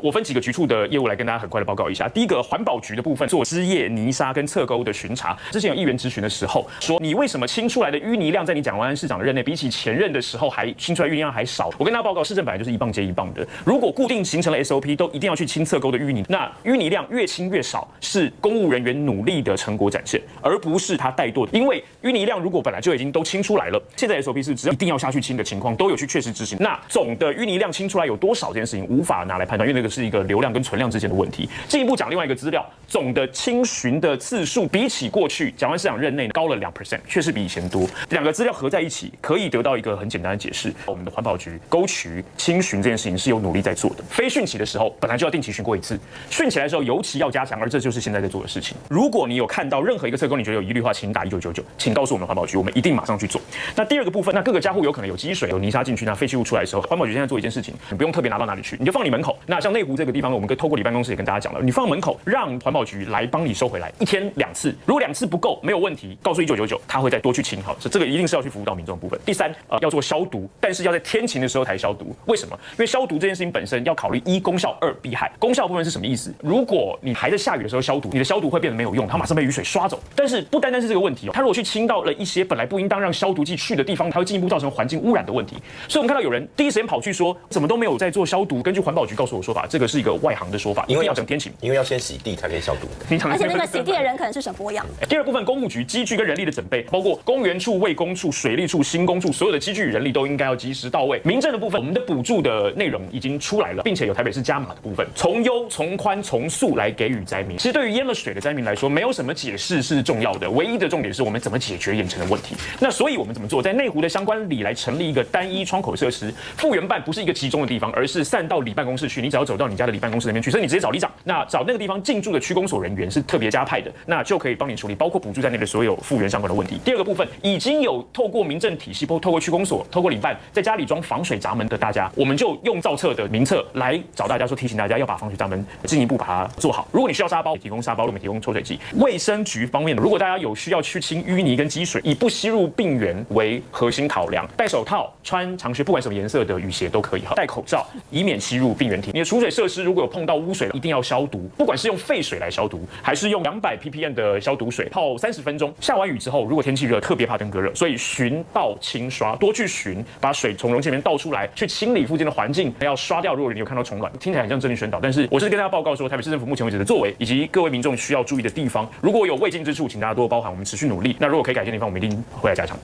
我分几个局处的业务来跟大家很快的报告一下。第一个，环保局的部分做枝叶、泥沙跟侧沟的巡查。之前有议员质询的时候说，你为什么清出来的淤泥量在你蒋万安市长的任内，比起前任的时候还清出来淤泥量还少？我跟大家报告，市政本来就是一棒接一棒的。如果固定形成了 SOP， 都一定要去清侧沟的淤泥，那淤泥量越清越少，是公务人员努力的成果展现，而不是他怠惰。因为淤泥量如果本来就已经都清出来了，现在 SOP 是只要一定要下去清的情况，都有去确实执行。那总的淤泥量清出来有多少这件事情，无法拿来判断，因为那个是一个流量跟存量之间的问题。进一步讲另外一个资料，总的清巡的次数比起过去蒋万安市长任内高了2%，确实比以前多。两个资料合在一起，可以得到一个很简单的解释：我们的环保局沟渠清巡这件事情是有努力在做的。非汛期的时候，本来就要定期巡过一次，汛期来的时候尤其要加强，而这就是现在在做的事情。如果你有看到任何一个侧沟你觉得有疑虑的话，请打1999，请告诉我们环保局，我们一定马上去做。那第二个部分，那各个家户有可能有积水、有泥沙进去，那废弃物出来的时候，环保局现在做一件事情，你不用特别拿到哪里去，你就放你门口。那像内湖这个地方，我们透过里办公室也跟大家讲了，你放门口，让环保局来帮你收回来，1天2次。如果2次不够，没有问题，告诉1999，他会再多去清。好，这个一定是要去服务到民众的部分。第三，要做消毒，但是要在天晴的时候才消毒。为什么？因为消毒这件事情本身要考虑1功效2避害。功效部分是什么意思？如果你还在下雨的时候消毒，你的消毒会变得没有用，它马上被雨水刷走。但是不单单是这个问题，它如果去清到了一些本来不应当让消毒剂去的地方，它会进一步造成环境污染的问题。所以我们看到有人第一时间跑去说，怎么都没有在做消毒。根据环保局告诉我说法，这个是一个外行的说法，因为要等天晴，因为要先洗地才可以消毒。而且那个洗地的人可能是沈博阳。第二部分，公务局机具跟人力的准备，包括公园处、卫工处、水利处、新工处，所有的机具与人力都应该要及时到位。民政的部分，我们的补助的内容已经出来了，并且有台北市加码的部分，从优、从宽、从速来给予灾民。其实对于淹了水的灾民来说，没有什么解释是重要的，唯一的重点是我们怎么解决眼前的问题。那所以我们怎么做？在内湖的相关里来成立一个单一窗口设施，复原办不是一个集中的地方，而是散到里办公室去。你只要走到你家的里办公室那边去，所以你直接找里长，那找那个地方进驻的区公所人员是特别加派的，那就可以帮你处理包括补助在内的所有复原相关的问题。第二个部分，已经有透过民政体系，透过区公所、透过里办，在家里装防水闸门的大家，我们就用造册的名册来找大家说，提醒大家要把防水闸门进一步把它做好。如果你需要沙包，提供沙包；我们提供抽水机。卫生局方面的，如果大家有需要去清淤泥跟积水，以不吸入病源为核心考量，戴手套、穿长靴，不管什么颜色的雨鞋都可以，戴口罩，以免吸入病原体。你的储水设施如果有碰到污水，一定要消毒，不管是用废水来消毒，还是用200 ppm 的消毒水泡30分钟。下完雨之后，如果天气热，特别怕登革热，所以巡倒清刷，多去巡，把水从容器里面倒出来，去清理附近的环境，要刷掉。如果你有看到虫卵，听起来很像政令宣导，但是我是跟大家报告说，台北市政府目前为止的作为，以及各位民众需要注意的地方。如果有未尽之处，请大家多包涵，我们持续努力。那如果可以改进的地方，我们一定会来加强。